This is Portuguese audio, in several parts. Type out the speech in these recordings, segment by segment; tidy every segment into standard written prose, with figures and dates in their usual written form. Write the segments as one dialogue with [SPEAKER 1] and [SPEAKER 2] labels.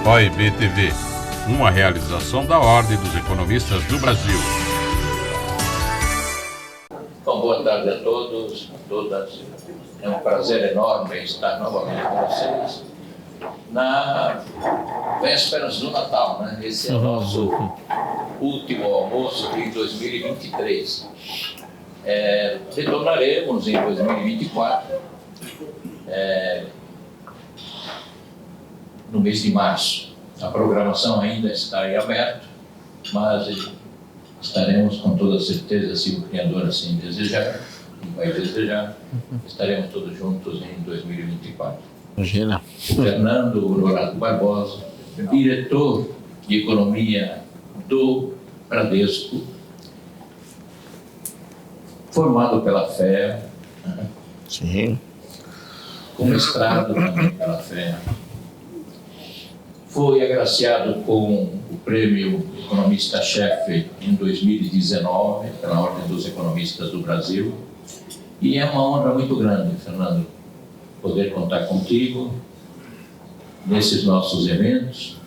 [SPEAKER 1] OIB-TV, uma realização da Ordem dos Economistas do Brasil.
[SPEAKER 2] Bom, boa tarde a todos, a todas. É um prazer enorme estar novamente com vocês na vésperas do Natal, né? Esse é o nosso último almoço de 2023. Retornaremos em 2024, no mês de março. A programação ainda está em aberto, mas estaremos com toda certeza, se o Criador assim desejar, vai desejar, estaremos todos juntos em 2024.
[SPEAKER 3] Imagina.
[SPEAKER 2] O Fernando Honorato Barbosa, diretor de Economia do Bradesco, formado pela FEA,
[SPEAKER 3] Sim.
[SPEAKER 2] com mestrado também pela FEA. Foi agraciado com o prêmio Economista-Chefe em 2019, pela Ordem dos Economistas do Brasil. E é uma honra muito grande, Fernando, poder contar contigo nesses nossos eventos,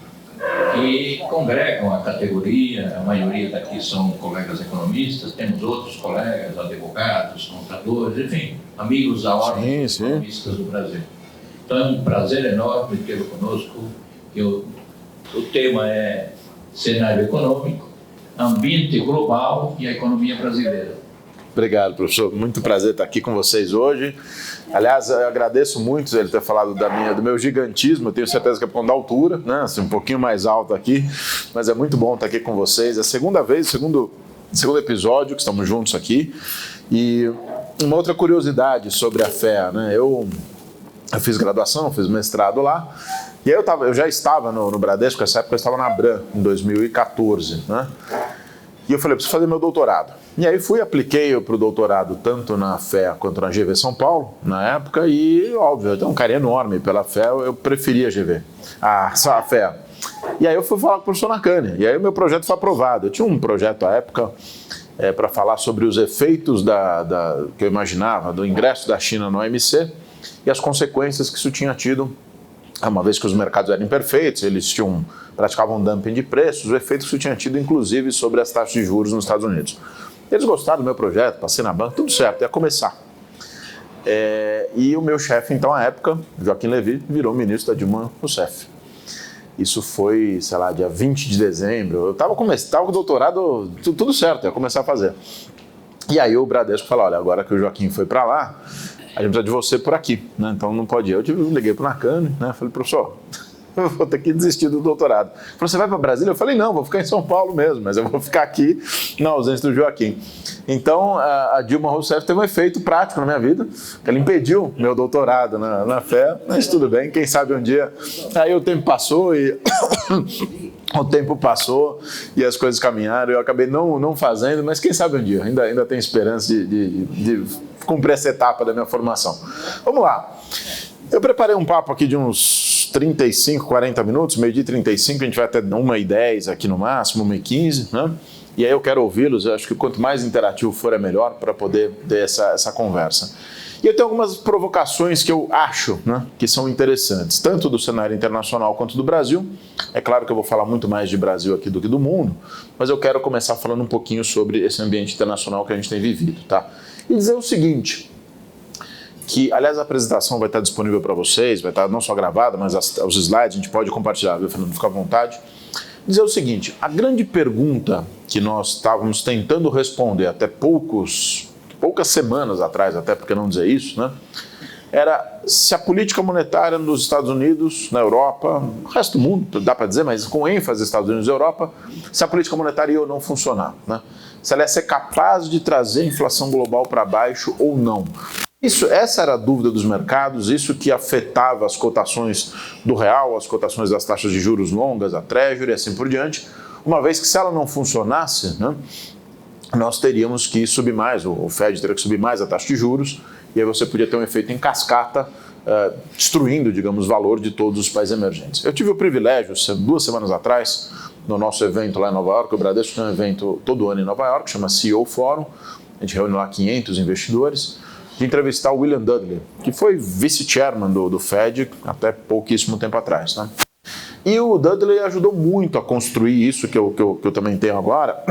[SPEAKER 2] que congregam a categoria. A maioria daqui são colegas economistas, temos outros colegas, advogados, contadores, enfim, amigos da Ordem dos Economistas do Brasil. Então é um prazer enorme tê-lo conosco. O tema é cenário econômico, ambiente global e a economia brasileira.
[SPEAKER 3] Obrigado, professor. Muito prazer estar aqui com vocês hoje. Aliás, eu agradeço muito ele ter falado do meu gigantismo. Eu tenho certeza que é por conta da altura, né? Assim, um pouquinho mais alto aqui, mas é muito bom estar aqui com vocês. É a segunda vez, segundo episódio que estamos juntos aqui. E uma outra curiosidade sobre a FEA, né? Eu fiz graduação, fiz mestrado lá. E aí eu já estava no Bradesco, nessa época eu estava na Abram, em 2014, né? E eu falei, preciso fazer meu doutorado. E aí apliquei para o doutorado tanto na FEA quanto na GV São Paulo, na época, e óbvio, eu tenho um carinho enorme pela FEA, eu preferia a GV, só a FEA. E aí eu fui falar com o professor Nakane, e aí o meu projeto foi aprovado. Eu tinha um projeto à época para falar sobre os efeitos que eu imaginava, do ingresso da China no OMC e as consequências que isso tinha tido. Uma vez que os mercados eram imperfeitos, eles praticavam dumping de preços, o efeito que isso tinha tido, inclusive, sobre as taxas de juros nos Estados Unidos. Eles gostaram do meu projeto, passei na banca, tudo certo, ia começar. E o meu chefe, então, à época, Joaquim Levy, virou ministro da Dilma Rousseff. Isso foi, sei lá, dia 20 de dezembro. Eu estava com o doutorado, tudo certo, ia começar a fazer. E aí o Bradesco falou, olha, agora que o Joaquim foi para lá, a gente precisa de você por aqui, né? Então não pode ir. Eu liguei para o Nakane, né? Falei, professor, eu vou ter que desistir do doutorado. Ele falou, você vai para Brasília? Eu falei, não, vou ficar em São Paulo mesmo, mas eu vou ficar aqui na ausência do Joaquim. Então a Dilma Rousseff teve um efeito prático na minha vida, ela impediu meu doutorado na FEA, mas tudo bem, quem sabe um dia. Aí o tempo passou e as coisas caminharam, eu acabei não fazendo, mas quem sabe um dia, ainda tenho esperança de cumprir essa etapa da minha formação. Vamos lá. Eu preparei um papo aqui de uns 35, 40 minutos, meio-dia e 35, a gente vai até 1h10 aqui no máximo, 1h15, né? E aí eu quero ouvi-los, eu acho que quanto mais interativo for é melhor para poder ter essa conversa. E eu tenho algumas provocações que eu acho, né, que são interessantes, tanto do cenário internacional quanto do Brasil. É claro que eu vou falar muito mais de Brasil aqui do que do mundo, mas eu quero começar falando um pouquinho sobre esse ambiente internacional que a gente tem vivido, tá? E dizer o seguinte, que, aliás, a apresentação vai estar disponível para vocês, vai estar não só gravada, mas os slides a gente pode compartilhar, viu, Fernando? Fica à vontade. Dizer o seguinte, a grande pergunta que nós estávamos tentando responder até poucas semanas atrás, até porque não dizer isso, né, era se a política monetária nos Estados Unidos, na Europa, no resto do mundo, dá para dizer, mas com ênfase nos Estados Unidos e Europa, se a política monetária ia ou não funcionar, né? Se ela ia ser capaz de trazer a inflação global para baixo ou não. Essa era a dúvida dos mercados, isso que afetava as cotações do real, as cotações das taxas de juros longas, a Treasury e assim por diante, uma vez que se ela não funcionasse, né, nós teríamos que subir mais, o Fed teria que subir mais a taxa de juros, e aí você podia ter um efeito em cascata, destruindo, digamos, o valor de todos os países emergentes. Eu tive o privilégio, 2 semanas atrás, no nosso evento lá em Nova York, o Bradesco tem um evento todo ano em Nova York, chama CEO Forum, a gente reúne lá 500 investidores, de entrevistar o William Dudley, que foi vice-chairman do Fed até pouquíssimo tempo atrás, né? E o Dudley ajudou muito a construir isso que eu também tenho agora,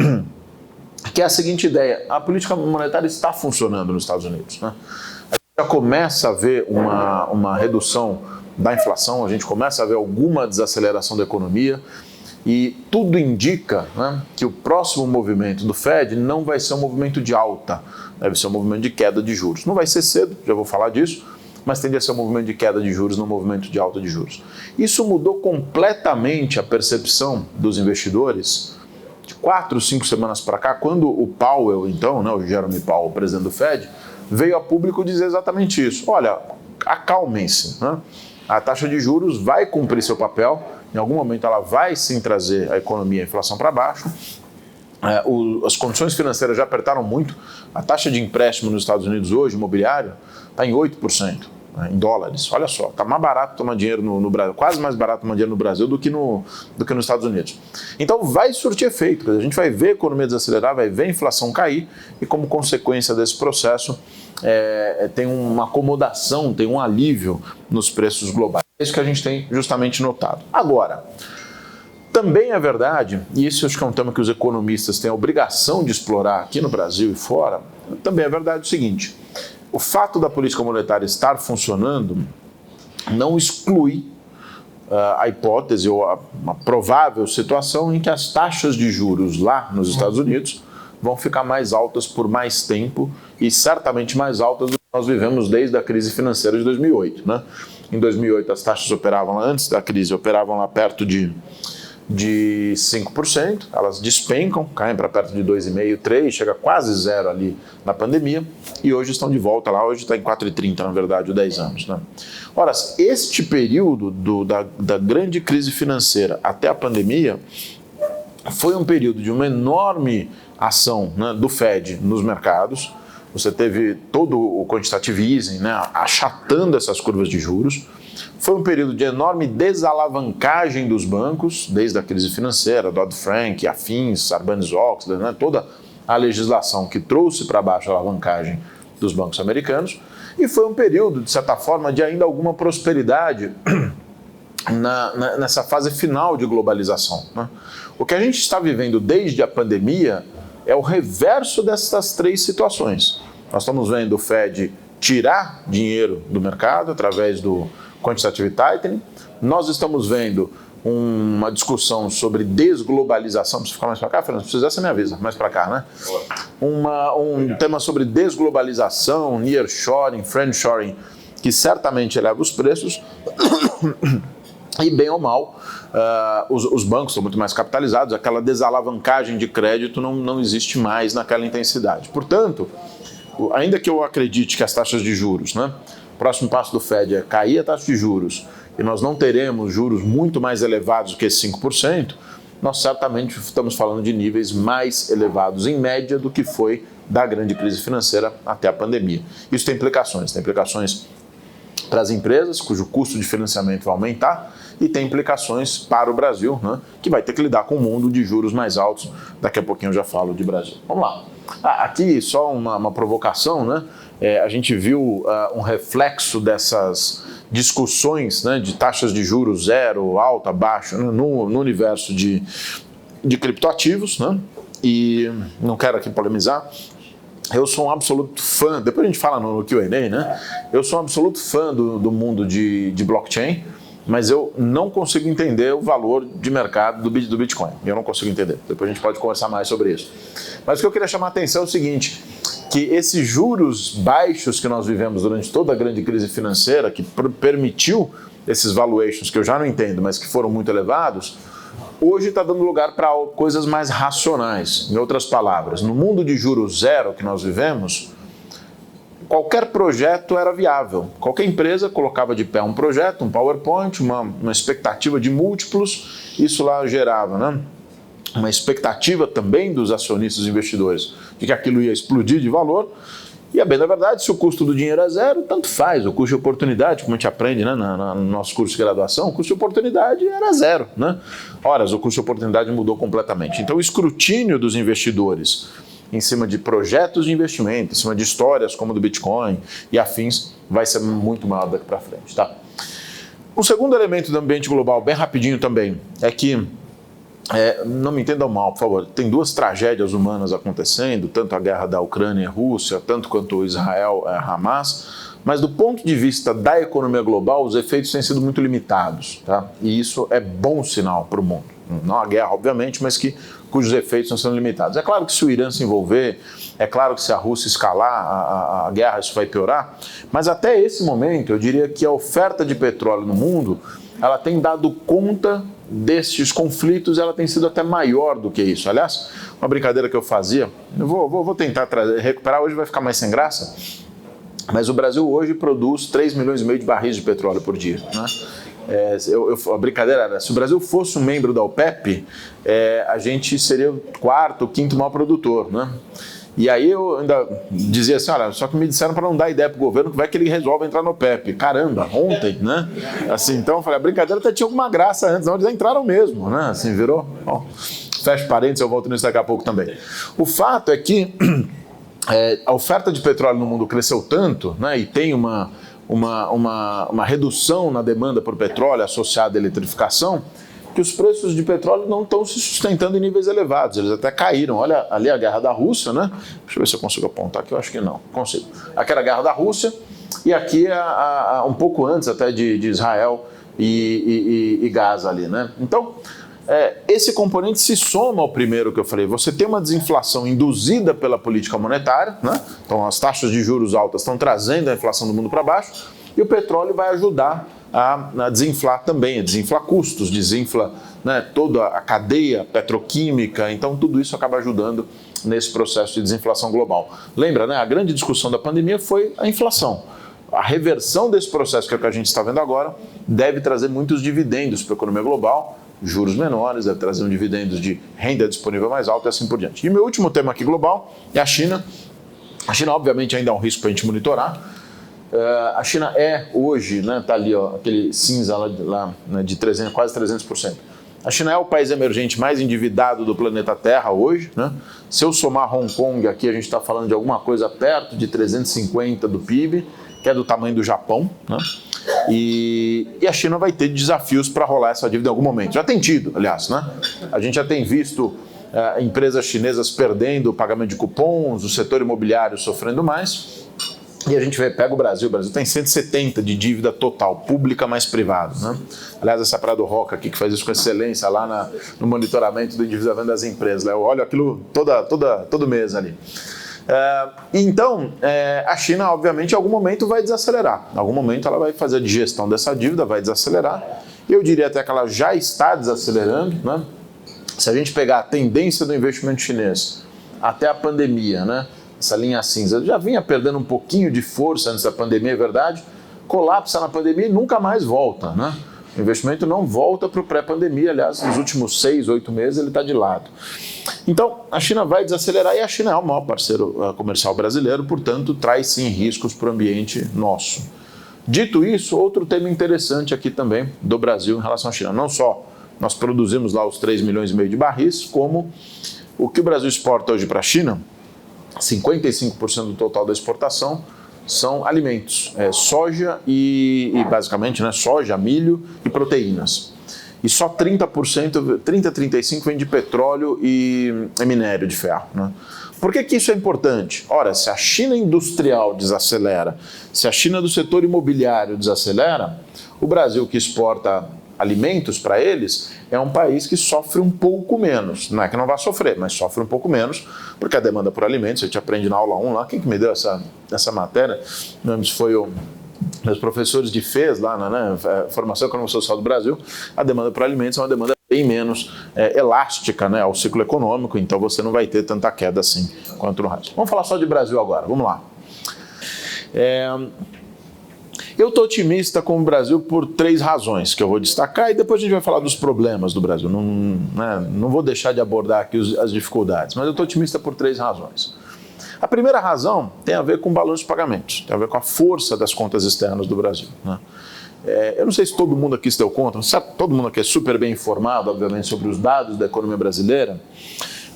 [SPEAKER 3] que é a seguinte ideia: a política monetária está funcionando nos Estados Unidos, né? A gente já começa a ver uma redução da inflação, a gente começa a ver alguma desaceleração da economia, e tudo indica, né, que o próximo movimento do Fed não vai ser um movimento de alta, deve ser um movimento de queda de juros. Não vai ser cedo, já vou falar disso, mas tende a ser um movimento de queda de juros, não um movimento de alta de juros. Isso mudou completamente a percepção dos investidores de 4, 5 semanas para cá, quando o Powell, então, né, o Jerome Powell, o presidente do Fed, veio a público dizer exatamente isso. Olha, acalmem-se, né? A taxa de juros vai cumprir seu papel, em algum momento ela vai sim trazer a economia e a inflação para baixo. As condições financeiras já apertaram muito. A taxa de empréstimo nos Estados Unidos hoje, imobiliário, está em 8%, né, em dólares. Olha só, está mais barato tomar dinheiro no Brasil, quase mais barato tomar dinheiro no Brasil do que nos Estados Unidos. Então vai surtir efeito, a gente vai ver a economia desacelerar, vai ver a inflação cair e, como consequência desse processo, tem uma acomodação, tem um alívio nos preços globais. É isso que a gente tem justamente notado. Agora, também é verdade, e isso acho que é um tema que os economistas têm a obrigação de explorar aqui no Brasil e fora, também é verdade o seguinte: o fato da política monetária estar funcionando não exclui a hipótese ou uma provável situação em que as taxas de juros lá nos Estados Unidos vão ficar mais altas por mais tempo e certamente mais altas do que nós vivemos desde a crise financeira de 2008, né? Em 2008 as taxas operavam lá, antes da crise, operavam lá perto de 5%, elas despencam, caem para perto de 2,5%, 3%, chega quase zero ali na pandemia, e hoje estão de volta lá, hoje está em 4,30%, na verdade, o 10 anos. Né? Ora, este período da grande crise financeira até a pandemia foi um período de uma enorme ação, né, do Fed nos mercados. Você teve todo o quantitative easing, né, achatando essas curvas de juros. Foi um período de enorme desalavancagem dos bancos, desde a crise financeira, Dodd-Frank, afins, Sarbanes-Oxley, né, toda a legislação que trouxe para baixo a alavancagem dos bancos americanos. E foi um período, de certa forma, de ainda alguma prosperidade nessa fase final de globalização, né? O que a gente está vivendo desde a pandemia é o reverso dessas três situações. Nós estamos vendo o Fed tirar dinheiro do mercado através do quantitative tightening. Nós estamos vendo uma discussão sobre desglobalização. Precisa ficar mais para cá, Fernando? Se precisar, você me avisa. Mais para cá, né? Um tema sobre desglobalização, nearshoring, friendshoring, que certamente eleva os preços. E, bem ou mal, os bancos estão muito mais capitalizados, aquela desalavancagem de crédito não existe mais naquela intensidade. Portanto, ainda que eu acredite que as taxas de juros, né, o próximo passo do Fed é cair a taxa de juros e nós não teremos juros muito mais elevados do que esse 5%, nós certamente estamos falando de níveis mais elevados em média do que foi da grande crise financeira até a pandemia. Isso tem implicações para as empresas, cujo custo de financiamento vai aumentar, e tem implicações para o Brasil, né, que vai ter que lidar com um mundo de juros mais altos. Daqui a pouquinho eu já falo de Brasil. Vamos lá. Aqui só uma provocação, né? A gente viu um reflexo dessas discussões, né, de taxas de juros zero, alta, baixa, né, no universo de criptoativos, né? E não quero aqui polemizar. Eu sou um absoluto fã, depois a gente fala no Q&A, né? Eu sou um absoluto fã do mundo de blockchain, mas eu não consigo entender o valor de mercado do Bitcoin. Eu não consigo entender. Depois a gente pode conversar mais sobre isso. Mas o que eu queria chamar a atenção é o seguinte, que esses juros baixos que nós vivemos durante toda a grande crise financeira, que permitiu esses valuations, que eu já não entendo, mas que foram muito elevados, hoje está dando lugar para coisas mais racionais. Em outras palavras, no mundo de juros zero que nós vivemos, qualquer projeto era viável. Qualquer empresa colocava de pé um projeto, um PowerPoint, uma expectativa de múltiplos, isso lá gerava, né, uma expectativa também dos acionistas e investidores de que aquilo ia explodir de valor. E a bem da verdade, se o custo do dinheiro é zero, tanto faz. O custo de oportunidade, como a gente aprende, né, no nosso curso de graduação, o custo de oportunidade era zero, né? Ora, o custo de oportunidade mudou completamente. Então, o escrutínio dos investidores em cima de projetos de investimento, em cima de histórias como do Bitcoin e afins, vai ser muito maior daqui para frente, tá? Um segundo elemento do ambiente global, bem rapidinho também, é que, não me entendam mal, por favor, tem duas tragédias humanas acontecendo, tanto a guerra da Ucrânia e Rússia, tanto quanto Israel e Hamas, mas do ponto de vista da economia global, os efeitos têm sido muito limitados, tá? E isso é bom sinal para o mundo. Não a guerra, obviamente, mas cujos efeitos estão sendo limitados. É claro que se o Irã se envolver, é claro que se a Rússia escalar a guerra, isso vai piorar, mas até esse momento eu diria que a oferta de petróleo no mundo, ela tem dado conta destes conflitos, ela tem sido até maior do que isso. Aliás, uma brincadeira que eu fazia, eu vou tentar recuperar, hoje vai ficar mais sem graça, mas o Brasil hoje produz 3,5 milhões de barris de petróleo por dia, né? A brincadeira era, se o Brasil fosse um membro da OPEP, a gente seria o quarto, quinto maior produtor, né? E aí eu ainda dizia assim, olha, só que me disseram para não dar ideia para o governo que vai que ele resolve entrar no OPEP. Caramba, ontem, né? Assim, então eu falei, a brincadeira até tinha alguma graça antes, não, eles entraram mesmo, né? Assim, virou. Bom, fecha parênteses, eu volto nisso daqui a pouco também. O fato é que a oferta de petróleo no mundo cresceu tanto, né? E tem uma redução na demanda por petróleo associada à eletrificação, que os preços de petróleo não estão se sustentando em níveis elevados, eles até caíram. Olha ali a guerra da Rússia, né? Deixa eu ver se eu consigo apontar aqui, eu acho que não, consigo. Aqui era a guerra da Rússia, e aqui um pouco antes até de Israel e Gaza ali, né? Então, esse componente se soma ao primeiro que eu falei. Você tem uma desinflação induzida pela política monetária, né? Então as taxas de juros altas estão trazendo a inflação do mundo para baixo, e o petróleo vai ajudar a desinflar também, desinflar custos, desinfla, né, toda a cadeia petroquímica, então tudo isso acaba ajudando nesse processo de desinflação global. Lembra, né? A grande discussão da pandemia foi a inflação. A reversão desse processo, que é o que a gente está vendo agora, deve trazer muitos dividendos para a economia global, juros menores, deve trazer um dividendos de renda disponível mais alta e assim por diante. E meu último tema aqui global é a China. A China, obviamente, ainda é um risco para a gente monitorar. A China hoje, né, está ali, ó, aquele cinza lá né, de quase 300%. A China é o país emergente mais endividado do planeta Terra hoje, né? Se eu somar Hong Kong aqui, a gente está falando de alguma coisa perto de 350 do PIB, que é do tamanho do Japão, né? E a China vai ter desafios para rolar essa dívida em algum momento. Já tem tido, aliás, né? A gente já tem visto empresas chinesas perdendo o pagamento de cupons, o setor imobiliário sofrendo mais. E a gente pega o Brasil tem 170 de dívida total, pública mais privada, né? Aliás, essa Prado Roca aqui que faz isso com excelência lá no monitoramento do endividamento das empresas, né? Eu olho aquilo todo mês ali. Então, a China, obviamente, em algum momento vai desacelerar. Em algum momento ela vai fazer a digestão dessa dívida, vai desacelerar. Eu diria até que ela já está desacelerando, né? Se a gente pegar a tendência do investimento chinês até a pandemia, né? Essa linha cinza já vinha perdendo um pouquinho de força antes da pandemia, é verdade, colapsa na pandemia e nunca mais volta, né? O investimento não volta para o pré-pandemia, aliás, nos últimos 6, 8 meses ele está de lado. Então, a China vai desacelerar e a China é o maior parceiro comercial brasileiro, portanto, traz sim riscos para o ambiente nosso. Dito isso, outro tema interessante aqui também do Brasil em relação à China. Não só nós produzimos lá os 3,5 milhões de barris, como o que o Brasil exporta hoje para a China, 55% do total da exportação são alimentos, soja e basicamente, né, soja, milho e proteínas. E só 35% vem de petróleo e minério de ferro, né? Por que isso é importante? Ora, se a China industrial desacelera, se a China do setor imobiliário desacelera, o Brasil que exporta alimentos para eles, é um país que sofre um pouco menos. Não é que não vai sofrer, mas sofre um pouco menos, porque a demanda por alimentos, a gente aprende na aula 1 lá, quem que me deu essa matéria? Foi meus professores de FES lá na Formação Econômica Social do Brasil. A demanda por alimentos é uma demanda bem menos elástica, né, ao ciclo econômico, então você não vai ter tanta queda assim quanto no resto. Vamos falar só de Brasil agora, vamos lá. Eu estou otimista com o Brasil por 3 razões que eu vou destacar e depois a gente vai falar dos problemas do Brasil. Não vou deixar de abordar aqui as dificuldades, mas eu estou otimista por 3 razões. A primeira razão tem a ver com o balanço de pagamentos, tem a ver com a força das contas externas do Brasil, né? Eu não sei se todo mundo aqui se deu conta, todo mundo aqui é super bem informado, obviamente, sobre os dados da economia brasileira,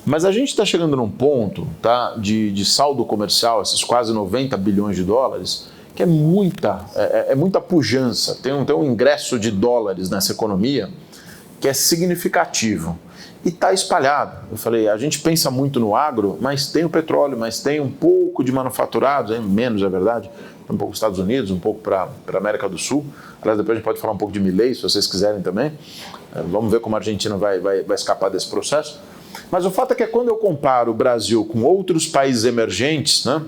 [SPEAKER 3] mas a gente está chegando num ponto, tá, de saldo comercial, esses quase 90 bilhões de dólares, que é muita pujança, tem um ingresso de dólares nessa economia que é significativo e está espalhado. Eu falei, a gente pensa muito no agro, mas tem o petróleo, mas tem um pouco de manufaturados, menos é verdade, um pouco para os Estados Unidos, um pouco para a América do Sul. Aliás, depois a gente pode falar um pouco de Milei, se vocês quiserem também. Vamos ver como a Argentina vai escapar desse processo. Mas o fato é que quando eu comparo o Brasil com outros países emergentes, né,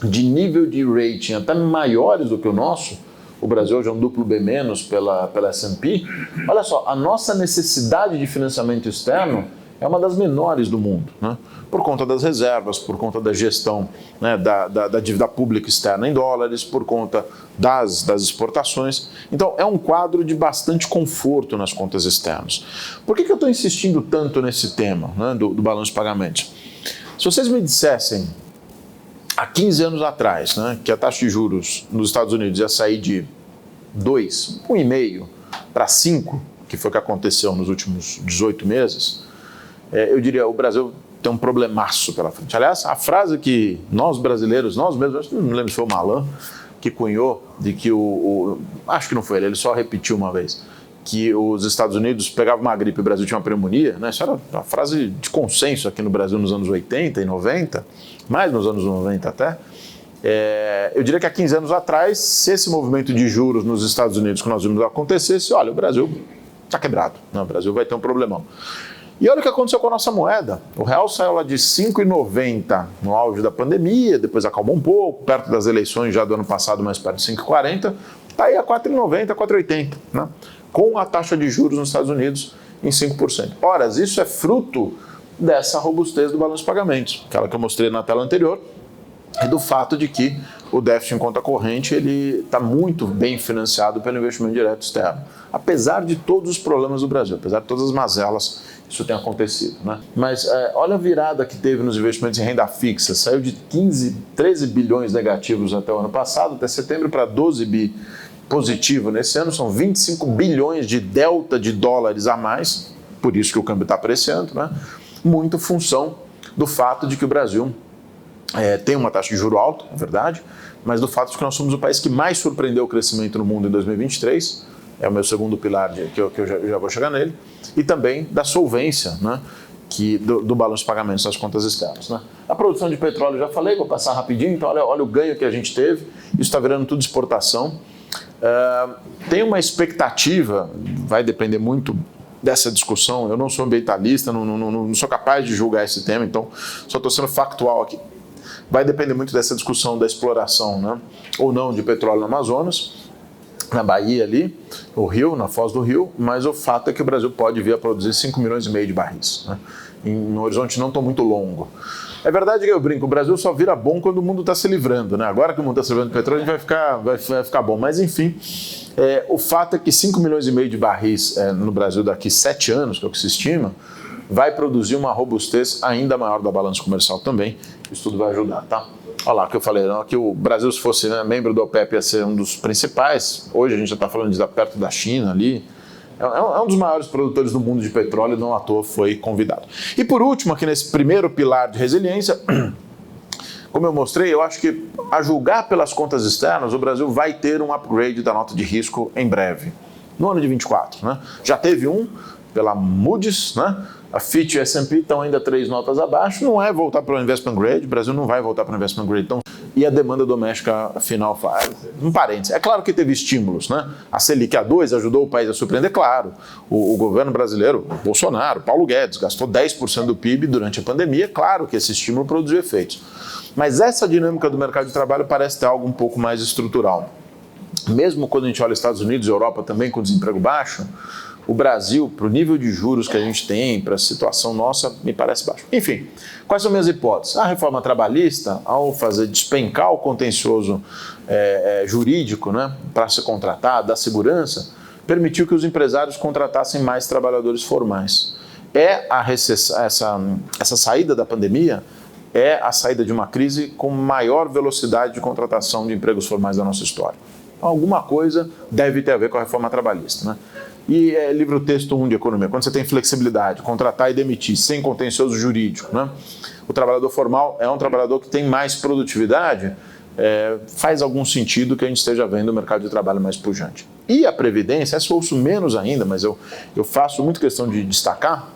[SPEAKER 3] de nível de rating até maiores do que o nosso, o Brasil hoje é um duplo B- pela S&P, olha só, a nossa necessidade de financiamento externo é uma das menores do mundo, né? Por conta das reservas, por conta da gestão, né, da dívida pública externa em dólares, por conta das exportações. Então, é um quadro de bastante conforto nas contas externas. Por que eu estou insistindo tanto nesse tema, né, do balanço de pagamentos? Se vocês me dissessem, há 15 anos atrás, né, que a taxa de juros nos Estados Unidos ia sair de 2, 1,5 para 5, que foi o que aconteceu nos últimos 18 meses, eu diria, o Brasil tem um problemaço pela frente. Aliás, a frase que nós brasileiros, nós mesmos, não me lembro se foi o Malan que cunhou, de que acho que não foi ele só repetiu uma vez, que os Estados Unidos pegavam uma gripe e o Brasil tinha uma pneumonia, né? Isso era uma frase de consenso aqui no Brasil nos anos 80 e 90, mais nos anos 90 até. Eu diria que há 15 anos atrás, se esse movimento de juros nos Estados Unidos que nós vimos acontecesse, olha, o Brasil está quebrado, né? O Brasil vai ter um problemão. E olha o que aconteceu com a nossa moeda. O real saiu lá de 5,90 no auge da pandemia, depois acalmou um pouco, perto das eleições já do ano passado, mais perto de 5,40, está aí a 4,90, 4,80, né? Com a taxa de juros nos Estados Unidos em 5%. Ora, isso é fruto dessa robustez do balanço de pagamentos, aquela que eu mostrei na tela anterior, e do fato de que o déficit em conta corrente ele está muito bem financiado pelo investimento direto externo. Apesar de todos os problemas do Brasil, apesar de todas as mazelas, isso tem acontecido, né? Mas olha a virada que teve nos investimentos em renda fixa, saiu de 13 bilhões negativos até o ano passado, até setembro, para 12 bi positivo nesse ano, são 25 bilhões de delta de dólares a mais, por isso que o câmbio está apreciando, né? Muito função do fato de que o Brasil tem uma taxa de juro alta, é verdade, mas do fato de que nós somos o país que mais surpreendeu o crescimento no mundo em 2023, é o meu segundo pilar que eu já vou chegar nele, e também da solvência, né, do balanço de pagamentos das contas externas, né. A produção de petróleo, já falei, vou passar rapidinho, então olha o ganho que a gente teve, isso está virando tudo exportação. Tem uma expectativa, vai depender muito dessa discussão, eu não sou ambientalista, não sou capaz de julgar esse tema, então só estou sendo factual aqui. Vai depender muito dessa discussão da exploração, né, ou não de petróleo no Amazonas, na Bahia ali, no Rio, na Foz do Rio, mas o fato é que o Brasil pode vir a produzir 5,5 milhões de barris, né, em um horizonte não tão muito longo. É verdade que eu brinco, o Brasil só vira bom quando o mundo está se livrando, né? Agora que o mundo está se livrando do petróleo, a gente vai ficar bom, mas enfim, o fato é que 5,5 milhões de barris no Brasil daqui 7 anos, que é o que se estima, vai produzir uma robustez ainda maior da balança comercial também. Isso tudo vai ajudar, tá? Olha lá que eu falei, não, que o Brasil, se fosse, né, membro do OPEP, ia ser um dos principais. Hoje a gente já está falando de estar perto da China ali. É um dos maiores produtores do mundo de petróleo, não à toa foi convidado. E por último, aqui nesse primeiro pilar de resiliência, como eu mostrei, eu acho que, a julgar pelas contas externas, o Brasil vai ter um upgrade da nota de risco em breve, no ano de 24, né? Já teve um pela Moody's, né? A Fitch e a S&P estão ainda 3 notas abaixo, não é voltar para o investment grade, o Brasil não vai voltar para o investment grade, então, e a demanda doméstica final faz. Um parênteses, é claro que teve estímulos, né? A Selic a 2 ajudou o país a surpreender, claro. O governo brasileiro, Bolsonaro, Paulo Guedes, gastou 10% do PIB durante a pandemia, claro que esse estímulo produziu efeitos. Mas essa dinâmica do mercado de trabalho parece ter algo um pouco mais estrutural. Mesmo quando a gente olha Estados Unidos e Europa também com desemprego baixo, o Brasil, para o nível de juros que a gente tem, para a situação nossa, me parece baixo. Enfim, quais são minhas hipóteses? A reforma trabalhista, ao fazer despencar o contencioso jurídico, né, para se contratar, dar segurança, permitiu que os empresários contratassem mais trabalhadores formais. Essa saída da pandemia é a saída de uma crise com maior velocidade de contratação de empregos formais da nossa história. Então, alguma coisa deve ter a ver com a reforma trabalhista, né? E livro texto 1 de economia, quando você tem flexibilidade, contratar e demitir, sem contencioso jurídico, né? O trabalhador formal é um trabalhador que tem mais produtividade, faz algum sentido que a gente esteja vendo o mercado de trabalho mais pujante. E a Previdência, essa eu ouço menos ainda, mas eu faço muito questão de destacar.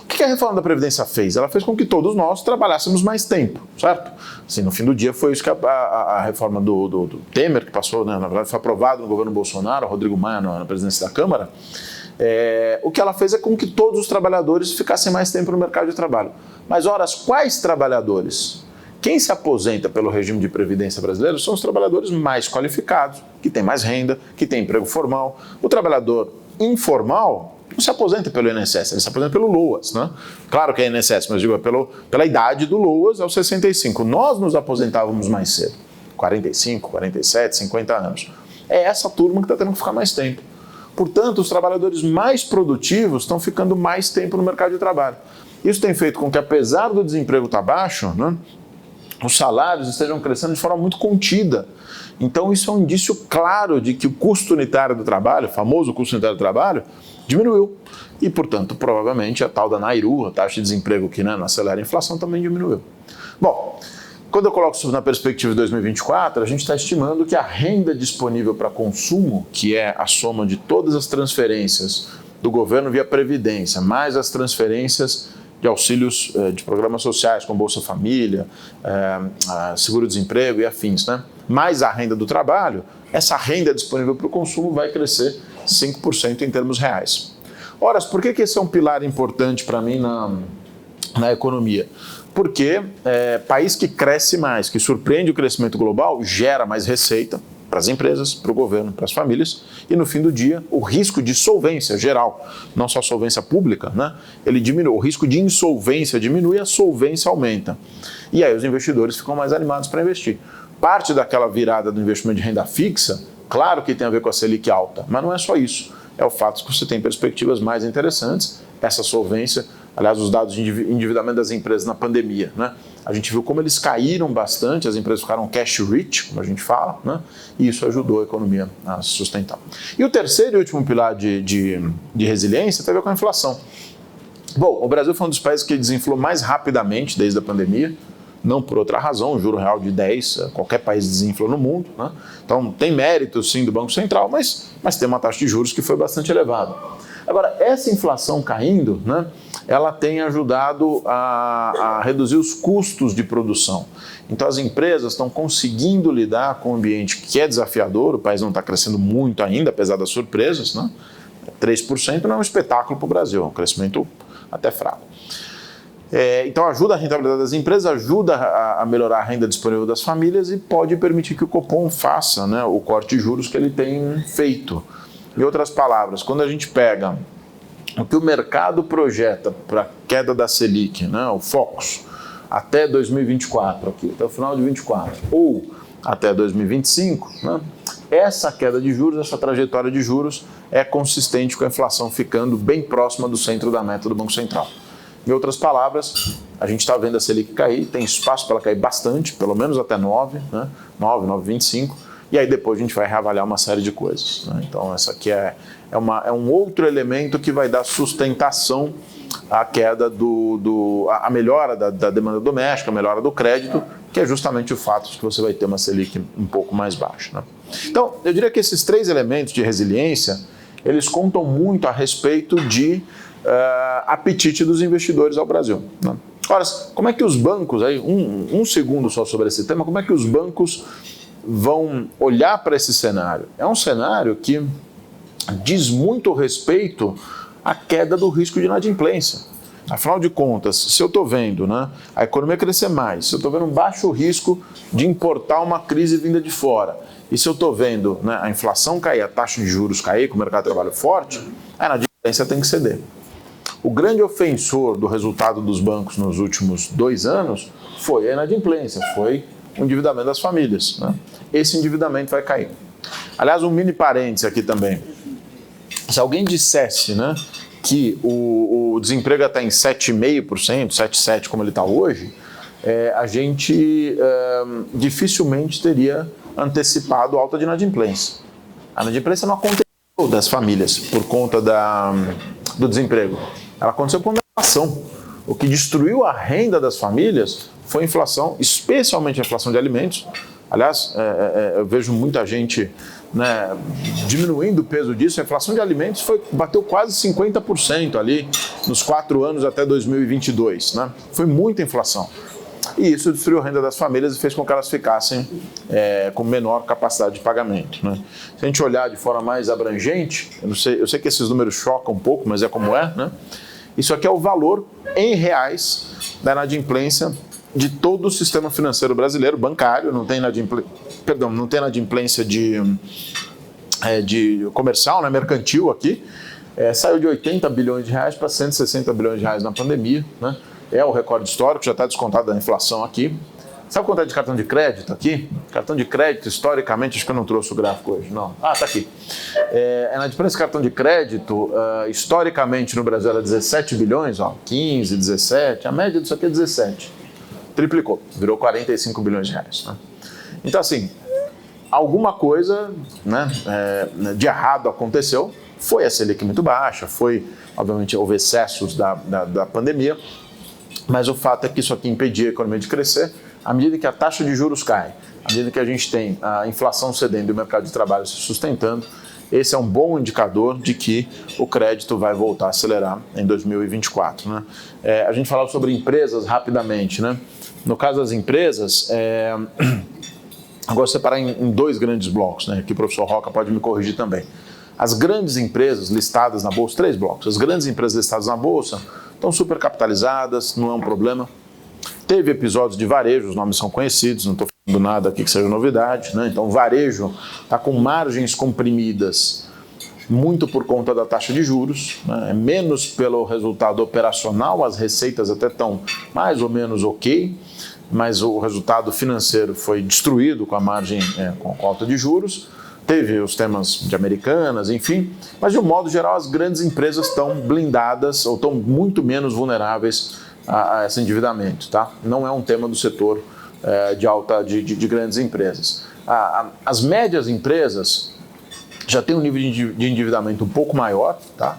[SPEAKER 3] O que a reforma da Previdência fez? Ela fez com que todos nós trabalhássemos mais tempo, certo? Assim, no fim do dia foi isso que a reforma do Temer, que passou, né, na verdade foi aprovado no governo Bolsonaro, Rodrigo Maia na presidência da Câmara, o que ela fez é com que todos os trabalhadores ficassem mais tempo no mercado de trabalho. Mas, ora, quais trabalhadores? Quem se aposenta pelo regime de previdência brasileiro são os trabalhadores mais qualificados, que têm mais renda, que têm emprego formal. O trabalhador informal não se aposenta pelo INSS, ele se aposenta pelo LOAS, né? Claro que é INSS, mas digo, pela idade do LOAS aos 65. Nós nos aposentávamos mais cedo, 45, 47, 50 anos. É essa turma que está tendo que ficar mais tempo. Portanto, os trabalhadores mais produtivos estão ficando mais tempo no mercado de trabalho. Isso tem feito com que, apesar do desemprego estar baixo, né, os salários estejam crescendo de forma muito contida. Então, isso é um indício claro de que o custo unitário do trabalho, o famoso custo unitário do trabalho, diminuiu. E, portanto, provavelmente a tal da NAIRU, a taxa de desemprego que, né, não acelera a inflação, também diminuiu. Bom, quando eu coloco isso na perspectiva de 2024, a gente está estimando que a renda disponível para consumo, que é a soma de todas as transferências do governo via Previdência, mais as transferências de auxílios de programas sociais, como Bolsa Família, seguro-desemprego e afins, né? Mais a renda do trabalho, essa renda disponível para o consumo vai crescer 5% em termos reais. Ora, por que esse é um pilar importante para mim na economia? Porque país que cresce mais, que surpreende o crescimento global, gera mais receita para as empresas, para o governo, para as famílias, e no fim do dia o risco de solvência geral, não só solvência pública, né, ele diminui, o risco de insolvência diminui, a solvência aumenta. E aí os investidores ficam mais animados para investir. Parte daquela virada do investimento de renda fixa, claro que tem a ver com a Selic alta, mas não é só isso. É o fato de que você tem perspectivas mais interessantes, essa solvência, aliás, os dados de endividamento das empresas na pandemia, né? A gente viu como eles caíram bastante, as empresas ficaram cash rich, como a gente fala, né? E isso ajudou a economia a se sustentar. E o terceiro e último pilar de resiliência tem a ver com a inflação. Bom, o Brasil foi um dos países que desinflou mais rapidamente desde a pandemia, não por outra razão, o juro real de 10, qualquer país desinflou no mundo, né? Então tem mérito sim do Banco Central, mas tem uma taxa de juros que foi bastante elevada. Agora, essa inflação caindo, né, ela tem ajudado a reduzir os custos de produção. Então as empresas estão conseguindo lidar com um ambiente que é desafiador, o país não está crescendo muito ainda, apesar das surpresas, né? 3% não é um espetáculo para o Brasil, é um crescimento até fraco. Então ajuda a rentabilidade das empresas, ajuda a melhorar a renda disponível das famílias e pode permitir que o Copom faça, né, o corte de juros que ele tem feito. Em outras palavras, quando a gente pega o que o mercado projeta para a queda da Selic, né, o Focus, até 2024, aqui, até o final de 2024, ou até 2025, né, essa queda de juros, essa trajetória de juros é consistente com a inflação ficando bem próxima do centro da meta do Banco Central. Em outras palavras, a gente está vendo a Selic cair, tem espaço para ela cair bastante, pelo menos até 9, né? 9,25, e aí depois a gente vai reavaliar uma série de coisas, né? Então essa aqui é um outro elemento que vai dar sustentação à queda a melhora da demanda doméstica, a melhora do crédito, que é justamente o fato de que você vai ter uma Selic um pouco mais baixa, né? Então, eu diria que esses três elementos de resiliência, eles contam muito a respeito de apetite dos investidores ao Brasil, né? Ora, como é que os bancos, aí um segundo só sobre esse tema, como é que os bancos vão olhar para esse cenário? É um cenário que diz muito respeito à queda do risco de inadimplência. Afinal de contas, se eu estou vendo, né, a economia crescer mais, se eu estou vendo um baixo risco de importar uma crise vinda de fora, e se eu estou vendo, né, a inflação cair, a taxa de juros cair, com o mercado de trabalho forte, a inadimplência tem que ceder. O grande ofensor do resultado dos bancos nos últimos 2 anos foi a inadimplência, foi o endividamento das famílias, né? Esse endividamento vai cair. Aliás, um mini parênteses aqui também. Se alguém dissesse, né, que o desemprego está em 7,5%, 7,7% como ele está hoje, a gente dificilmente teria antecipado a alta de inadimplência. A inadimplência não aconteceu das famílias por conta do desemprego. Ela aconteceu com a inflação. o que destruiu a renda das famílias foi a inflação, especialmente a inflação de alimentos. Aliás, eu vejo muita gente, né, diminuindo o peso disso. A inflação de alimentos bateu quase 50% ali nos 4 anos até 2022. Né? Foi muita inflação. E isso destruiu a renda das famílias e fez com que elas ficassem com menor capacidade de pagamento. Né? Se a gente olhar de forma mais abrangente, eu sei que esses números chocam um pouco, mas é como é, né? Isso aqui é o valor em reais da inadimplência de todo o sistema financeiro brasileiro, bancário, não tem inadimplência de comercial, né, mercantil aqui. Saiu de 80 bilhões de reais para 160 bilhões de reais na pandemia, né? É o recorde histórico, já está descontado da inflação aqui. Sabe quanto é de cartão de crédito aqui? Cartão de crédito, historicamente, acho que eu não trouxe o gráfico hoje, não. Ah, está aqui. Na diferença de cartão de crédito, historicamente no Brasil era 17 bilhões, 15, 17, a média disso aqui é 17. Triplicou, virou 45 bilhões de reais. Né? Então, assim, alguma coisa, né, de errado aconteceu. Foi a Selic muito baixa, obviamente, houve excessos da pandemia, mas o fato é que isso aqui impedia a economia de crescer. À medida que a taxa de juros cai, à medida que a gente tem a inflação cedendo e o mercado de trabalho se sustentando, esse é um bom indicador de que o crédito vai voltar a acelerar em 2024. Né? A gente falava sobre empresas rapidamente. Né? No caso das empresas, eu gosto de separar em 2 grandes blocos. Né? Aqui o professor Roca pode me corrigir também. As grandes empresas listadas na Bolsa, 3 blocos. As grandes empresas listadas na Bolsa estão supercapitalizadas, não é um problema. Teve episódios de varejo, os nomes são conhecidos, não estou falando nada aqui que seja novidade. Né? Então, varejo está com margens comprimidas muito por conta da taxa de juros, né? Menos pelo resultado operacional, as receitas até estão mais ou menos ok, mas o resultado financeiro foi destruído com a margem, com alta de juros. Teve os temas de Americanas, enfim, mas de um modo geral as grandes empresas estão blindadas ou estão muito menos vulneráveis a esse endividamento, tá? Não é um tema do setor de grandes empresas. As médias empresas já têm um nível de endividamento um pouco maior, tá?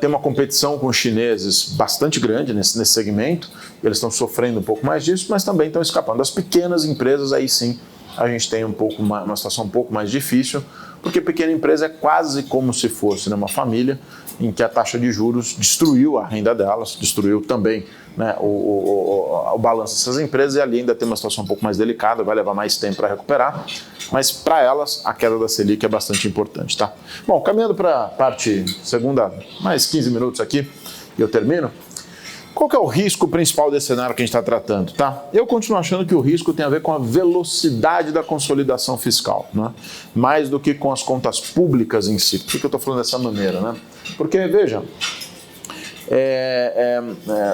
[SPEAKER 3] Tem uma competição com os chineses bastante grande nesse segmento, eles estão sofrendo um pouco mais disso, mas também estão escapando. As pequenas empresas, aí sim, a gente tem uma situação um pouco mais difícil, porque pequena empresa é quase como se fosse uma família em que a taxa de juros destruiu a renda delas, destruiu também, né, o balanço dessas empresas, e ali ainda tem uma situação um pouco mais delicada, vai levar mais tempo para recuperar, mas para elas a queda da Selic é bastante importante. Tá? Bom, caminhando para a parte segunda, mais 15 minutos aqui e eu termino. Qual que é o risco principal desse cenário que a gente está tratando? Tá? Eu continuo achando que o risco tem a ver com a velocidade da consolidação fiscal, né? Mais do que com as contas públicas em si. Por que eu estou falando dessa maneira? Né? Porque, veja,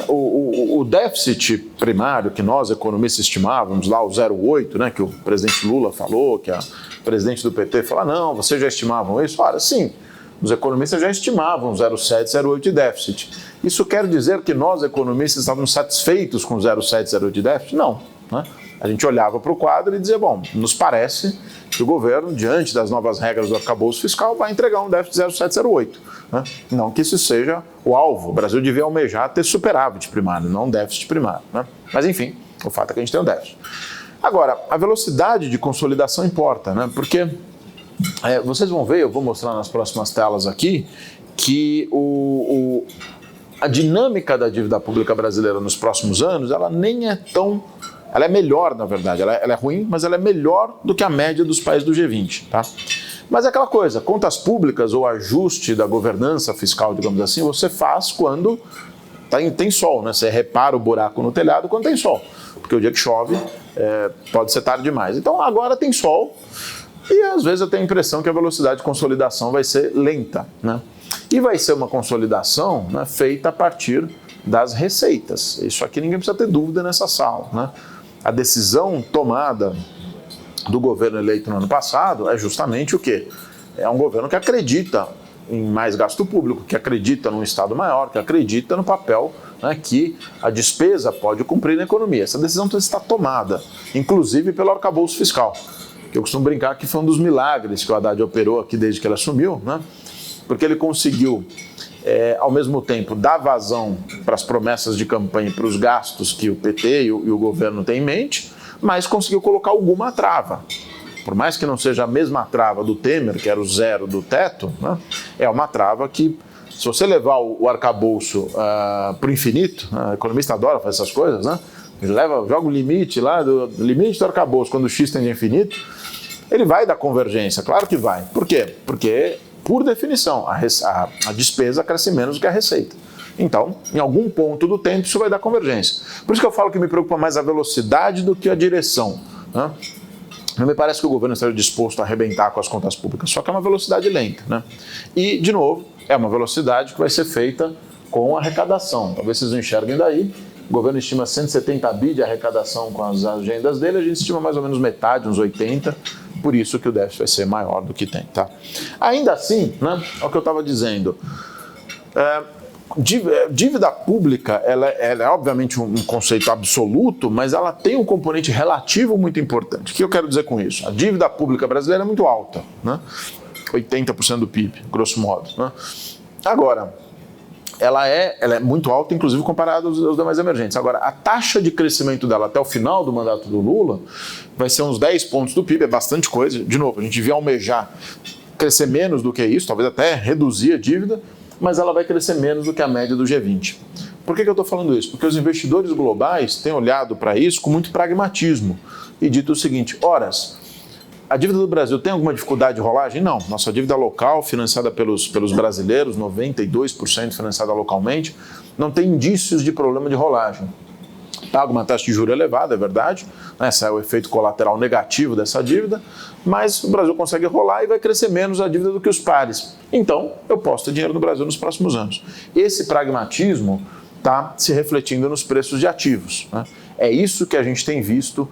[SPEAKER 3] o déficit primário que nós, economistas, estimávamos, lá o 0,8, né, que o presidente Lula falou, que a presidente do PT falou, não, vocês já estimavam isso? Ora, sim. Os economistas já estimavam 0,7, 0,8 de déficit. Isso quer dizer que nós, economistas, estávamos satisfeitos com 0,7, 0,8 de déficit? Não. Né? A gente olhava para o quadro e dizia, bom, nos parece que o governo, diante das novas regras do arcabouço fiscal, vai entregar um déficit de 0,7, 0,8. Né? Não que isso seja o alvo. O Brasil devia almejar ter superávit primário, não um déficit primário. Né? Mas, enfim, o fato é que a gente tem um déficit. Agora, a velocidade de consolidação importa, né? Porque vocês vão ver, eu vou mostrar nas próximas telas aqui, que a dinâmica da dívida pública brasileira nos próximos anos, ela nem é tão... Ela é melhor, na verdade. Ela é ruim, mas ela é melhor do que a média dos países do G20. Tá? Mas é aquela coisa, contas públicas ou ajuste da governança fiscal, digamos assim, você faz quando tem sol, né? Você repara o buraco no telhado quando tem sol. Porque o dia que chove pode ser tarde demais. Então agora tem sol. E às vezes eu tenho a impressão que a velocidade de consolidação vai ser lenta, né? E vai ser uma consolidação, né, feita a partir das receitas. Isso aqui ninguém precisa ter dúvida nessa sala, né? A decisão tomada do governo eleito no ano passado é justamente o quê? É um governo que acredita em mais gasto público, que acredita num Estado maior, que acredita no papel, né, que a despesa pode cumprir na economia. Essa decisão está tomada, inclusive pelo arcabouço fiscal, que eu costumo brincar que foi um dos milagres que o Haddad operou aqui desde que ele assumiu, né? Porque ele conseguiu ao mesmo tempo dá vazão para as promessas de campanha e para os gastos que o PT e o governo têm em mente, mas conseguiu colocar alguma trava. Por mais que não seja a mesma trava do Temer, que era o zero do teto, né, é uma trava que, se você levar o arcabouço para o infinito, o economista adora fazer essas coisas, né? Ele joga o limite lá, do limite do arcabouço, quando o x tende a infinito, ele vai dar convergência, claro que vai. Por quê? Porque, por definição, a despesa cresce menos do que a receita. Então, em algum ponto do tempo, isso vai dar convergência. Por isso que eu falo que me preocupa mais a velocidade do que a direção, né? Não me parece que o governo esteja disposto a arrebentar com as contas públicas, só que é uma velocidade lenta, né? E, de novo, é uma velocidade que vai ser feita com arrecadação. Talvez vocês não enxerguem daí. O governo estima 170 bi de arrecadação com as agendas dele, a gente estima mais ou menos metade, uns 80, por isso que o déficit vai ser maior do que tem, tá? Ainda assim, né, é o que eu estava dizendo, dívida pública, ela é obviamente um conceito absoluto, mas ela tem um componente relativo muito importante. O que eu quero dizer com isso? A dívida pública brasileira é muito alta, né? 80% do PIB, grosso modo, né? Agora, ela é muito alta, inclusive comparada aos demais emergentes. Agora, a taxa de crescimento dela até o final do mandato do Lula vai ser uns 10 pontos do PIB, é bastante coisa. De novo, a gente devia almejar crescer menos do que isso, talvez até reduzir a dívida, mas ela vai crescer menos do que a média do G20. Por que eu estou falando isso? Porque os investidores globais têm olhado para isso com muito pragmatismo e dito o seguinte: horas, a dívida do Brasil tem alguma dificuldade de rolagem? Não. Nossa dívida local, financiada pelos brasileiros, 92% financiada localmente, não tem indícios de problema de rolagem. Paga uma taxa de juros elevada, é verdade, esse é o efeito colateral negativo dessa dívida, mas o Brasil consegue rolar e vai crescer menos a dívida do que os pares. Então, eu posso ter dinheiro no Brasil nos próximos anos. Esse pragmatismo está se refletindo nos preços de ativos, né? É isso que a gente tem visto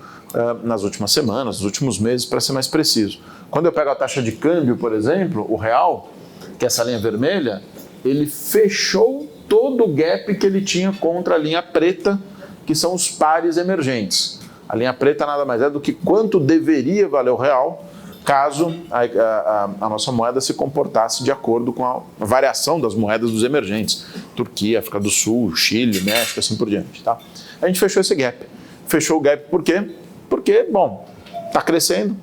[SPEAKER 3] nas últimas semanas, nos últimos meses, para ser mais preciso. Quando eu pego a taxa de câmbio, por exemplo, o real, que é essa linha vermelha, ele fechou todo o gap que ele tinha contra a linha preta, que são os pares emergentes. A linha preta nada mais é do que quanto deveria valer o real caso a nossa moeda se comportasse de acordo com a variação das moedas dos emergentes. Turquia, África do Sul, Chile, México, assim por diante. Tá? A gente fechou esse gap. Fechou o gap por quê? Porque, bom, está crescendo,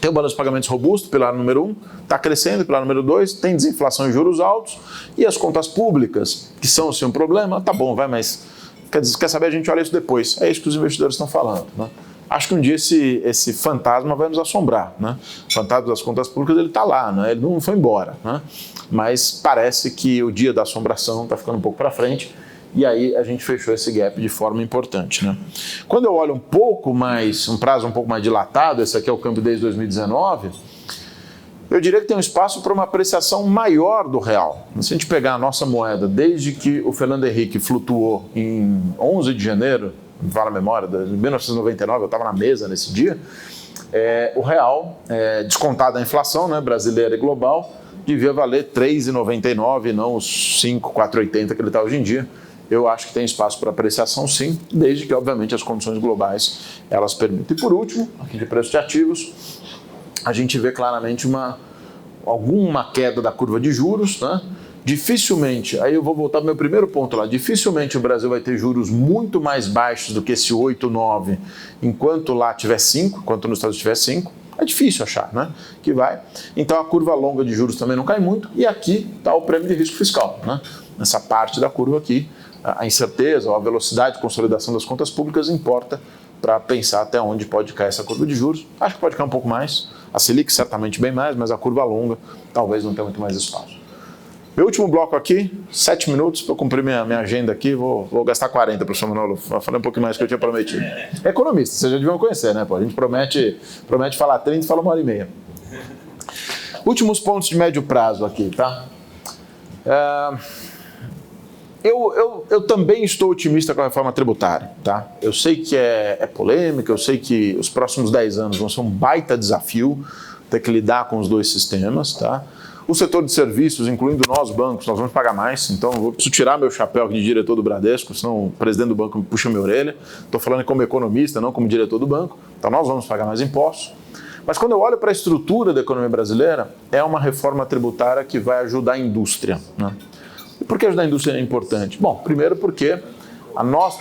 [SPEAKER 3] tem um balanço de pagamentos robusto, pilar número 1, está crescendo, pilar número 2, tem desinflação e juros altos, e as contas públicas, que são assim um problema, tá bom, vai, mas quer saber, a gente olha isso depois. É isso que os investidores estão falando, né? Acho que um dia esse fantasma vai nos assombrar, né? O fantasma das contas públicas, ele está lá, né? Ele não foi embora, né? Mas parece que o dia da assombração está ficando um pouco para frente, e aí a gente fechou esse gap de forma importante, né? Quando eu olho um prazo um pouco mais dilatado, esse aqui é o câmbio desde 2019, eu diria que tem um espaço para uma apreciação maior do real. Se a gente pegar a nossa moeda, desde que o Fernando Henrique flutuou em 11 de janeiro, me fala a memória, de 1999, eu estava na mesa nesse dia, o real, descontado a inflação, né, brasileira e global, devia valer 3,99 e não os 5,480 que ele está hoje em dia. Eu acho que tem espaço para apreciação sim, desde que, obviamente, as condições globais elas permitem. E por último, aqui de preço de ativos, a gente vê claramente alguma queda da curva de juros, né? Dificilmente, aí eu vou voltar para o meu primeiro ponto lá, dificilmente o Brasil vai ter juros muito mais baixos do que esse 8, 9, enquanto lá tiver 5, enquanto nos Estados Unidos tiver 5. É difícil achar, né? Que vai. Então a curva longa de juros também não cai muito, e aqui está o prêmio de risco fiscal, né? Nessa parte da curva aqui, a incerteza ou a velocidade de consolidação das contas públicas importa para pensar até onde pode cair essa curva de juros. Acho que pode cair um pouco mais, a Selic certamente bem mais, mas a curva longa talvez não tenha muito mais espaço. Meu último bloco aqui, 7 minutos para eu cumprir minha agenda aqui, vou gastar 40, professor Manolo, falei um pouquinho mais do que eu tinha prometido. É economista, vocês já deviam conhecer, né? Pô? A gente promete falar 30 e fala 1h30. Últimos pontos de médio prazo aqui, tá? Eu também estou otimista com a reforma tributária, tá? Eu sei que é polêmica, eu sei que os próximos 10 anos vão ser um baita desafio ter que lidar com os dois sistemas, tá? O setor de serviços, incluindo nós bancos, nós vamos pagar mais, então eu preciso tirar meu chapéu de diretor do Bradesco, senão o presidente do banco me puxa minha orelha. Estou falando como economista, não como diretor do banco, então nós vamos pagar mais impostos. Mas quando eu olho para a estrutura da economia brasileira, é uma reforma tributária que vai ajudar a indústria, né? E por que ajudar a indústria é importante? Bom, primeiro porque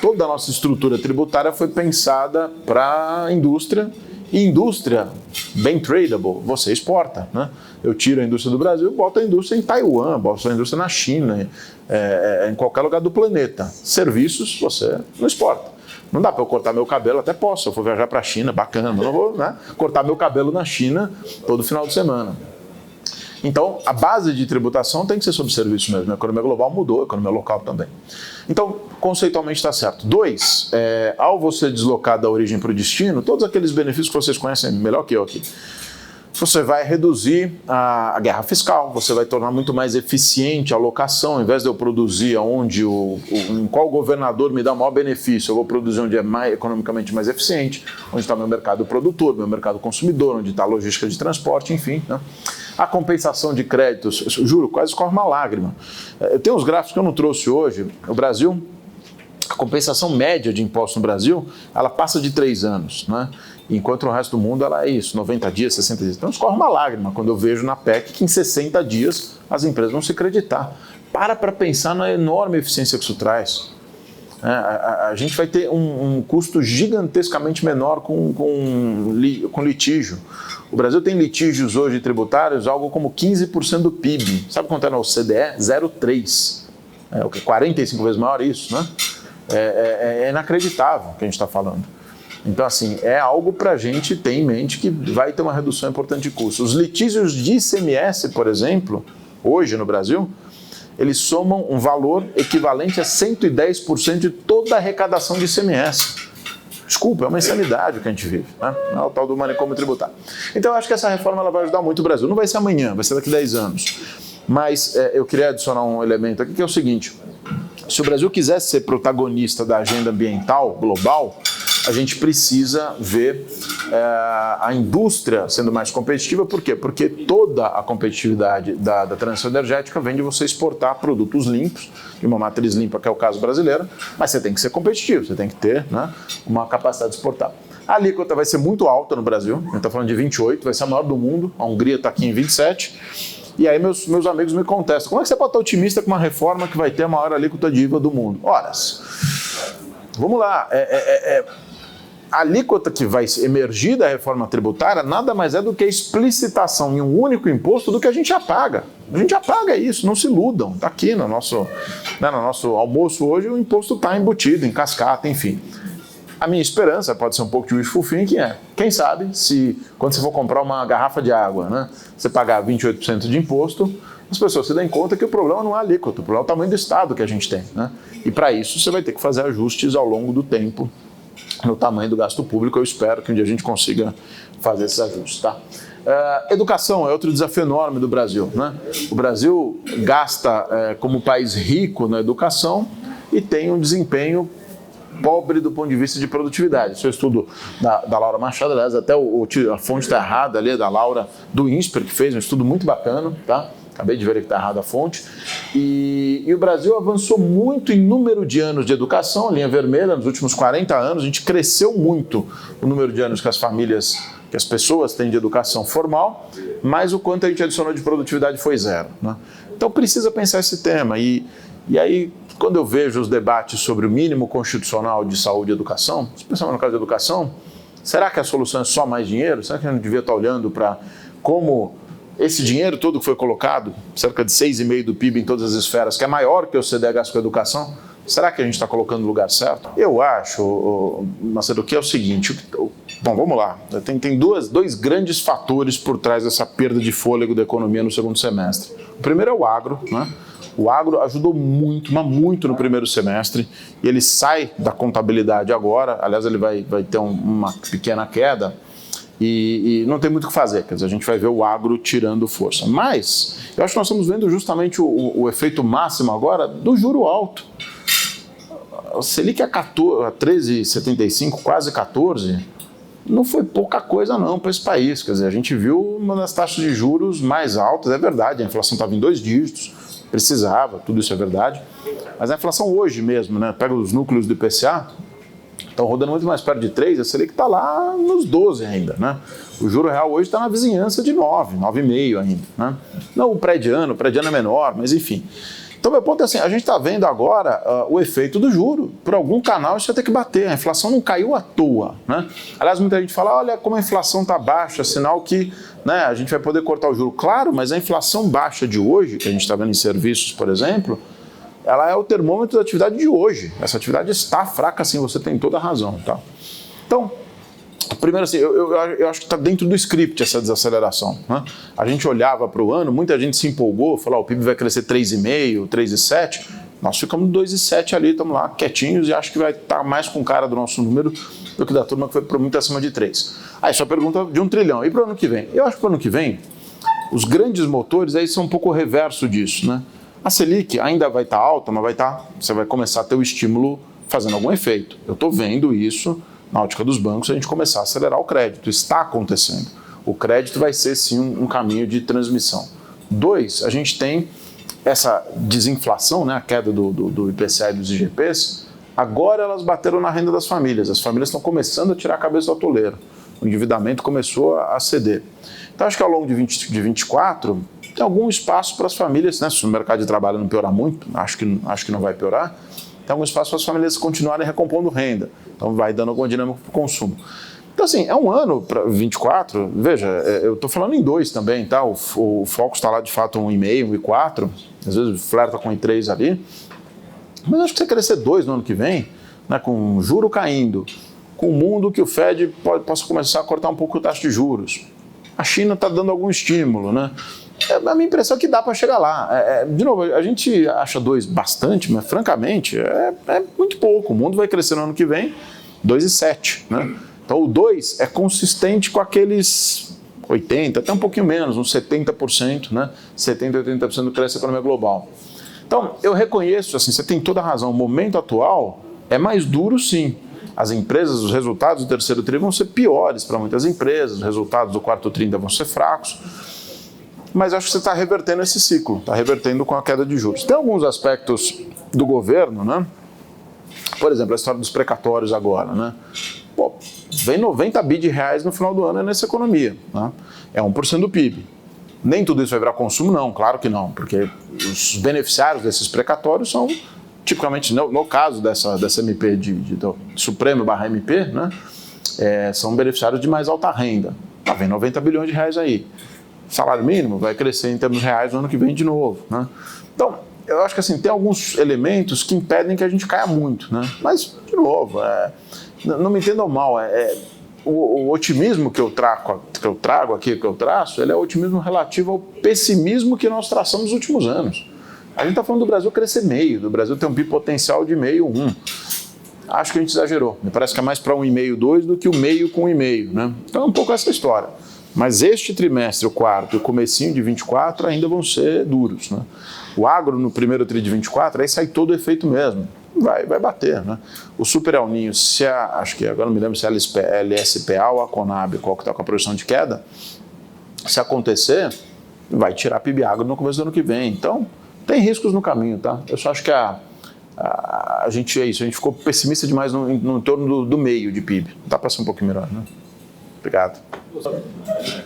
[SPEAKER 3] toda a nossa estrutura tributária foi pensada para a indústria, e indústria bem tradable, você exporta, né? Eu tiro a indústria do Brasil e boto a indústria em Taiwan, boto a indústria na China, em qualquer lugar do planeta. Serviços você não exporta. Não dá para eu cortar meu cabelo, até posso, se eu for viajar para a China, bacana, mas não vou, né, cortar meu cabelo na China todo final de semana. Então, a base de tributação tem que ser sobre serviço mesmo. A economia global mudou, a economia local também. Então, conceitualmente está certo. 2, ao você deslocar da origem para o destino, todos aqueles benefícios que vocês conhecem melhor que eu aqui, você vai reduzir a guerra fiscal, você vai tornar muito mais eficiente a alocação. Ao invés de eu produzir em qual governador me dá o maior benefício, eu vou produzir onde é economicamente mais eficiente, onde está meu mercado produtor, meu mercado consumidor, onde está a logística de transporte, enfim, né? A compensação de créditos, juro, quase escorre uma lágrima. Eu tenho uns gráficos que eu não trouxe hoje. O Brasil, a compensação média de imposto no Brasil, ela passa de 3 anos, né? Enquanto no resto do mundo ela é isso, 90 dias, 60 dias. Então escorre uma lágrima quando eu vejo na PEC que em 60 dias as empresas vão se acreditar. Para pensar na enorme eficiência que isso traz. A gente vai ter um custo gigantescamente menor com litígio. O Brasil tem litígios hoje tributários, algo como 15% do PIB. Sabe quanto é no CDE? 0,3. O que? 45 vezes maior isso, né? É inacreditável o que a gente está falando. Então, assim, é algo para a gente ter em mente que vai ter uma redução importante de custos. Os litígios de ICMS, por exemplo, hoje no Brasil, eles somam um valor equivalente a 110% de toda a arrecadação de ICMS. Desculpa, é uma insanidade o que a gente vive, né? É o tal do manicômio tributário. Então, eu acho que essa reforma ela vai ajudar muito o Brasil. Não vai ser amanhã, vai ser daqui a 10 anos. Mas eu queria adicionar um elemento aqui, que é o seguinte. Se o Brasil quisesse ser protagonista da agenda ambiental global, a gente precisa ver a indústria sendo mais competitiva. Por quê? Porque toda a competitividade da transição energética vem de você exportar produtos limpos, de uma matriz limpa, que é o caso brasileiro, mas você tem que ser competitivo, você tem que ter, né, uma capacidade de exportar. A alíquota vai ser muito alta no Brasil, a gente está falando de 28, vai ser a maior do mundo, a Hungria está aqui em 27, e aí meus amigos me contestam, como é que você pode estar otimista com uma reforma que vai ter a maior alíquota de IVA do mundo? Horas, vamos lá, a alíquota que vai emergir da reforma tributária nada mais é do que a explicitação em um único imposto do que a gente já paga. A gente já paga isso, não se iludam. Está aqui no nosso almoço hoje, o imposto está embutido, em cascata, enfim. A minha esperança, pode ser um pouco de wishful thinking, quem sabe, se quando você for comprar uma garrafa de água, né, você pagar 28% de imposto, as pessoas se dêem conta que o problema não é a alíquota, o problema é o tamanho do Estado que a gente tem, né? E para isso você vai ter que fazer ajustes ao longo do tempo no tamanho do gasto público. Eu espero que um dia a gente consiga fazer esses ajustes, tá? Educação é outro desafio enorme do Brasil, né? O Brasil gasta como país rico na educação e tem um desempenho pobre do ponto de vista de produtividade. Esse é o estudo da Laura Machado, aliás, até a fonte está errada ali, da Laura do INSPER, que fez um estudo muito bacana, tá? Acabei de ver que está errada a fonte. E o Brasil avançou muito em número de anos de educação, linha vermelha, nos últimos 40 anos, a gente cresceu muito o número de anos que as pessoas têm de educação formal, mas o quanto a gente adicionou de produtividade foi 0, né? Então precisa pensar esse tema. E aí, quando eu vejo os debates sobre o mínimo constitucional de saúde e educação, especialmente no caso da educação, será que a solução é só mais dinheiro? Será que a gente devia estar olhando para como esse dinheiro todo que foi colocado, cerca de 6,5% do PIB em todas as esferas, que é maior que o CDE gasto com a educação, será que a gente está colocando no lugar certo? Eu acho, Macedo, que é o seguinte, bom, vamos lá, tem dois grandes fatores por trás dessa perda de fôlego da economia no segundo semestre. O primeiro é o agro, né? O agro ajudou muito, mas muito no primeiro semestre, e ele sai da contabilidade agora, aliás, ele vai ter uma pequena queda, e não tem muito o que fazer, quer dizer, a gente vai ver o agro tirando força. Mas eu acho que nós estamos vendo justamente o efeito máximo agora do juro alto. O Selic a 13,75, quase 14, não foi pouca coisa não para esse país. Quer dizer, a gente viu uma das taxas de juros mais altas, é verdade, a inflação estava em 2 dígitos, precisava, tudo isso é verdade, mas a inflação hoje mesmo, né, pega os núcleos do IPCA, Estão rodando muito mais perto de 3, a Selic está lá nos 12 ainda, né? O juro real hoje está na vizinhança de 9, 9,5 ainda, né? Não o pré-de-ano é menor, mas enfim. Então, meu ponto é assim, a gente está vendo agora o efeito do juro. Por algum canal isso vai ter que bater. A inflação não caiu à toa, né? Aliás, muita gente fala, olha como a inflação está baixa, sinal que, né, a gente vai poder cortar o juro. Claro, mas a inflação baixa de hoje, que a gente está vendo em serviços, por exemplo, ela é o termômetro da atividade de hoje. Essa atividade está fraca, sim, você tem toda a razão, tá? Então, primeiro assim, eu acho que está dentro do script essa desaceleração, né? A gente olhava para o ano, muita gente se empolgou, falou, o PIB vai crescer 3,5%, 3,7%, nós ficamos 2,7% ali, estamos lá quietinhos e acho que vai estar mais com cara do nosso número do que da turma que foi para muito acima de 3%. Aí só pergunta de 1 trilhão, e para o ano que vem? Eu acho que para o ano que vem, os grandes motores aí são um pouco o reverso disso, né? A Selic ainda vai estar alta, mas vai estar, você vai começar a ter o estímulo fazendo algum efeito. Eu estou vendo isso na ótica dos bancos, a gente começar a acelerar o crédito. Está acontecendo. O crédito vai ser, sim, um caminho de transmissão. 2, a gente tem essa desinflação, né, a queda do IPCA e dos IGPs. Agora elas bateram na renda das famílias. As famílias estão começando a tirar a cabeça do atoleiro. O endividamento começou a ceder. Então, acho que ao longo de 24, tem algum espaço para as famílias, né, se o mercado de trabalho não piorar muito, acho que não vai piorar, tem algum espaço para as famílias continuarem recompondo renda. Então vai dando alguma dinâmica para o consumo. Então assim, é um ano para 24, veja, eu estou falando em 2 também, tá? O foco está lá de fato 1,5, 1,4, às vezes flerta com 1,3 ali, mas acho que você crescer 2 no ano que vem, né, com juro caindo, com o mundo que o Fed possa começar a cortar um pouco a taxa de juros. A China está dando algum estímulo, né? A minha impressão é que dá para chegar lá. De novo, a gente acha 2 bastante, mas francamente é muito pouco. O mundo vai crescer no ano que vem 2,7, né? Então o 2 é consistente com aqueles 80%, até um pouquinho menos, uns 70%, né? 70%, 80% do crescimento da economia global. Então eu reconheço, assim, você tem toda a razão, o momento atual é mais duro, sim. As empresas, os resultados do terceiro tri vão ser piores para muitas empresas, os resultados do quarto tri ainda vão ser fracos. Mas acho que você está revertendo esse ciclo, está revertendo com a queda de juros. Tem alguns aspectos do governo, né? Por exemplo, a história dos precatórios agora, né? Pô, vem 90 bi de reais no final do ano nessa economia, né? É 1% do PIB. Nem tudo isso vai virar consumo, não, claro que não, porque os beneficiários desses precatórios são, tipicamente, no caso dessa MP do Supremo / MP, né? São beneficiários de mais alta renda. Vem 90 bilhões de reais aí. Salário mínimo vai crescer em termos reais no ano que vem de novo, né? Então, eu acho que assim, tem alguns elementos que impedem que a gente caia muito, né? Mas, de novo, não me entendam mal, o otimismo que eu trago aqui, que eu traço, ele é o otimismo relativo ao pessimismo que nós traçamos nos últimos anos. A gente está falando do Brasil crescer meio, do Brasil ter um PIB potencial de meio, 1. Acho que a gente exagerou. Me parece que é mais para 1,5, 2 do que o meio com 1,5, né? Então é um pouco essa história. Mas este trimestre, o quarto e o comecinho de 24 ainda vão ser duros, né? O agro no primeiro tri de 24, aí sai todo o efeito mesmo. Vai bater, né? O Super El Niño, acho que agora não me lembro se é a LSPA ou a Conab, qual que está com a projeção de queda, se acontecer, vai tirar PIB agro no começo do ano que vem. Então, tem riscos no caminho, tá? Eu só acho que a gente é isso, a gente ficou pessimista demais no entorno do meio de PIB. Dá para ser um pouquinho melhor, né? Obrigado.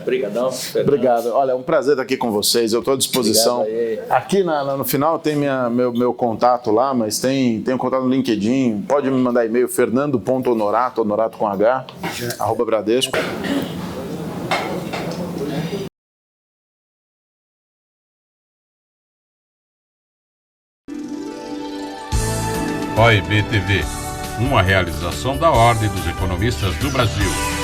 [SPEAKER 2] Obrigadão.
[SPEAKER 3] Obrigado. Olha, é um prazer estar aqui com vocês. Eu estou à disposição. Aqui no final tem meu contato lá, mas tem o contato no LinkedIn. Pode me mandar e-mail, fernando.honorato, honorato com H, @Bradesco.
[SPEAKER 1] OIB TV, uma realização da Ordem dos Economistas do Brasil.